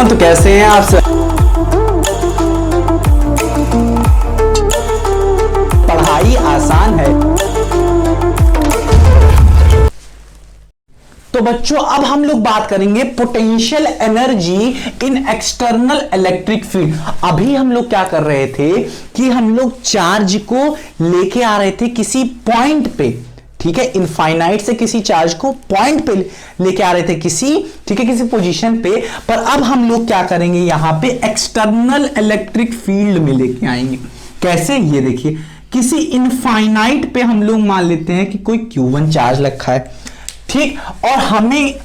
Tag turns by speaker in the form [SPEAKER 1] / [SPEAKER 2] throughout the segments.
[SPEAKER 1] Everyone, तो कैसे हैं आप सब? पढ़ाई आसान है। तो बच्चों, अब हम लोग बात करेंगे potential energy in external electric field. अभी हम लोग क्या कर रहे थे कि हम लोग चार्ज को लेके आ रहे थे किसी पॉइंट पे, ठीक है, इनफाइनाइट से किसी चार्ज को पॉइंट पे लेके आ रहे थे किसी, ठीक है, किसी पोजीशन पे। पर अब हम लोग क्या करेंगे, यहां पे एक्सटर्नल इलेक्ट्रिक फील्ड में लेके आएंगे। कैसे? ये देखिए, किसी इनफाइनाइट पे हम लोग मान लेते हैं कि कोई Q1 चार्ज रखा है, ठीक, और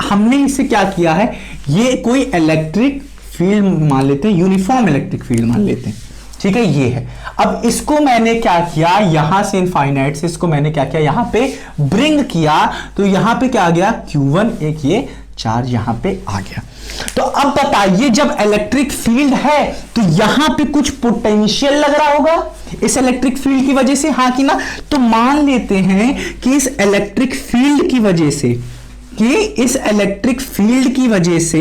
[SPEAKER 1] हमने इसे क्या किया है, ये कोई इलेक्ट्रिक फील्ड मान लेते हैं, यूनिफॉर्म इलेक्ट्रिक फील्ड मान लेते हैं, ठीक है, ये है। अब इसको मैंने क्या किया, यहां से इनफाइनाइट से इसको मैंने क्या किया, यहां पे ब्रिंग किया, तो यहां पे क्या आ गया, Q1, एक ये चार्ज यहां पे आ गया। तो अब बताइए, जब इलेक्ट्रिक फील्ड है तो यहां पे कुछ पोटेंशियल लग रहा होगा इस इलेक्ट्रिक फील्ड की वजह से, हाँ कि ना? तो मान लेते हैं कि इस इलेक्ट्रिक फील्ड की वजह से,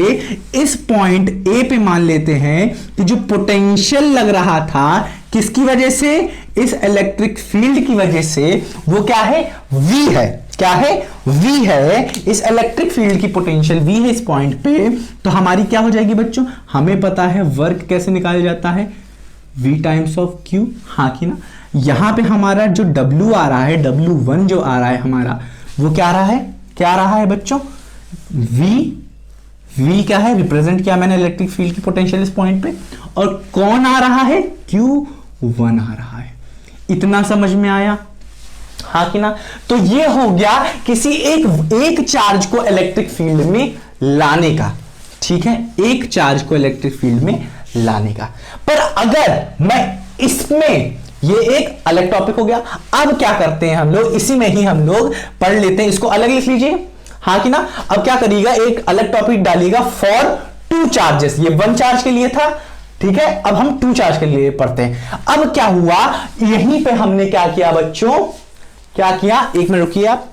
[SPEAKER 1] इस पॉइंट ए पे मान लेते हैं कि जो पोटेंशियल लग रहा था, किसकी वजह से? इस इलेक्ट्रिक फील्ड की वजह से, वो क्या है, V है। क्या है? V है। इस इलेक्ट्रिक फील्ड की पोटेंशियल V है इस पॉइंट पे। तो हमारी क्या हो जाएगी बच्चों, हमें पता है वर्क कैसे निकाला जाता है, V टाइम्स ऑफ Q, हाँ कि ना? यहां पे हमारा जो W आ रहा है, W1 जो आ रहा है हमारा, वो क्या रहा है, क्या रहा है बच्चों, V क्या है, रिप्रेजेंट किया मैंने इलेक्ट्रिक फील्ड की पोटेंशियल इस पॉइंट पे, और कौन आ रहा है, Q1 आ रहा है। इतना समझ में आया, हाँ कि ना? तो ये हो गया किसी एक चार्ज को इलेक्ट्रिक फील्ड में लाने का, ठीक है, एक चार्ज को इलेक्ट्रिक फील्ड में लाने का। पर अगर मैं इसमें, ये एक अलग टॉपिक हो गया। अब क्या करते हैं हम लोग, इसी में ही हम लोग पढ़ लेते हैं, इसको अलग लिख लीजिए, हाँ कि ना? अब क्या करिएगा, एक अलग टॉपिक डालिएगा फॉर 2 चार्जेस। ये 1 चार्ज के लिए था, ठीक है, अब हम 2 चार्ज के लिए पढ़ते हैं। अब क्या हुआ, यहीं पे हमने क्या किया बच्चों, क्या किया, एक मिनट रुकिए आप,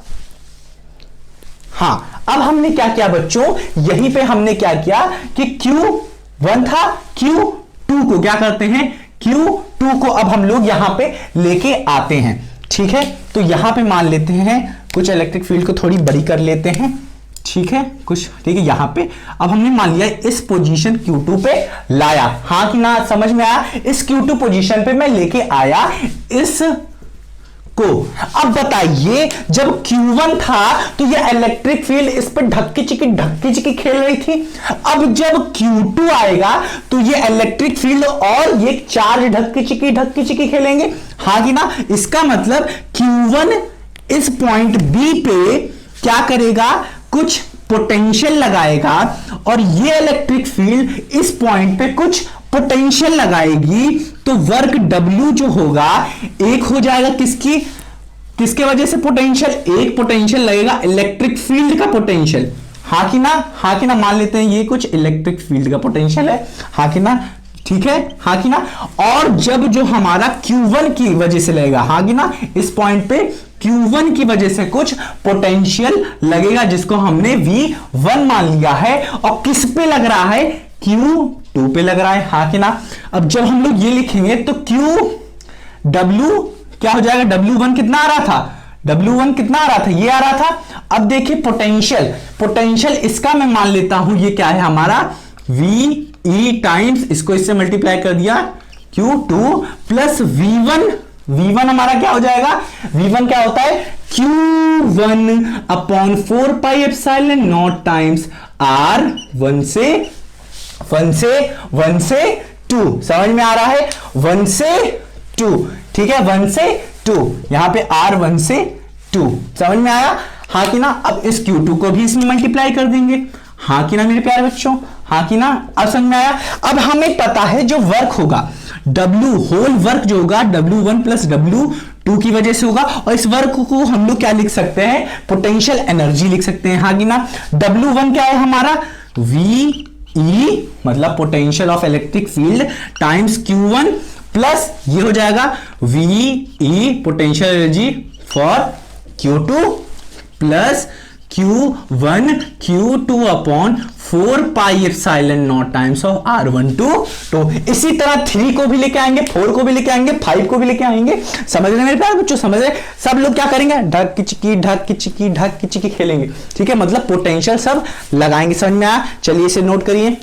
[SPEAKER 1] हाँ, अब हमने क्या किया बच्चों, यहीं पे हमने क्या किया कि Q1 था, Q2 को क्या करते हैं, Q2 को अब हम लोग यहां पे लेके आते हैं, ठीक है। तो यहां पे मान लेते हैं कुछ इलेक्ट्रिक फील्ड को थोड़ी बड़ी कर लेते हैं, ठीक है, कुछ, ठीक है, यहां पे अब हमने मान लिया इस पोजीशन Q2 पे लाया, हाँ कि ना? समझ में आया? इस Q2 पोजीशन पे मैं लेके आया इस को। अब बताइए, जब Q1 था तो ये इलेक्ट्रिक फील्ड इस पर ढक्की चिकी खेल रही थी। अब जब Q2 आएगा तो ये इलेक्ट्रिक फील्ड और ये चार्ज ढक्की चिकी खेलेंगे, हाँ कि ना? इसका मतलब Q1 इस पॉइंट B पे क्या करेगा, कुछ पोटेंशियल लगाएगा, और ये इलेक्ट्रिक फील्ड इस पॉइंट पे कुछ पोटेंशियल लगाएगी। तो वर्क W जो होगा, एक हो जाएगा किसके वजह से पोटेंशियल, एक पोटेंशियल लगेगा इलेक्ट्रिक फील्ड का पोटेंशियल, हाँ कि ना? हाँ कि ना? मान लेते हैं ये कुछ इलेक्ट्रिक फील्ड का पोटेंशियल है, हाँ कि ना? ठीक है, हाँ कि ना? और जब जो हमारा Q1 की वजह से लगेगा, हाँ कि ना, इस पॉइंट पे Q1 की वजह से कुछ पोटेंशियल लगेगा, जिसको हमने V1 मान लिया है, और किस पे लग रहा है, Q2 पे लग रहा है, हाँ कि ना? अब जब हम लोग ये लिखेंगे तो W क्या हो जाएगा, W1 कितना आ रहा था, W1 कितना आ रहा था, ये आ रहा था। अब देखिए पोटेंशियल इसका मैं मान लेता हूं, ये क्या है हमारा, VE टाइम्स, इसको इससे मल्टीप्लाई कर दिया, Q2 प्लस V1 हमारा क्या हो जाएगा, V1 क्या होता है, Q1 upon 4 pi epsilon not times R, 1 से 2, समझ में आ रहा है, 1 से 2, ठीक है, 1 से 2, यहां पे R 1 से 2, समझ में आया, हाँ कि ना? अब इस Q2 को भी इसमें मल्टीप्लाई कर देंगे, हाँ कि ना मेरे प्यारे बच्चों, हाँ कि ना? अब समझ में आया। अब हमें पता है जो वर्क होगा, W होल वर्क जो होगा, W1 प्लस W2 की वजह से होगा, और इस वर्क को हम लोग क्या लिख सकते हैं, पोटेंशियल एनर्जी लिख सकते हैं, हाँ कि ना? W1 क्या है हमारा, VE मतलब potential of electric field times Q1 plus ये हो जाएगा VE potential energy for Q2 plus Q1 Q2 upon 4 pi epsilon not times of R12 तो इसी तरह 3 को भी लेके आएंगे, 4 को भी लेके आएंगे, 5 को भी लेके आएंगे। समझ रहे मेरे प्यारे बच्चों, समझ रहे? सब लोग क्या करेंगे, ढक किचकी ढक किचकी ढक किचकी खेलेंगे। ठीक है, मतलब पोटेंशियल सब लगाएंगे। समझ में आया? चलिए इसे नोट करिए।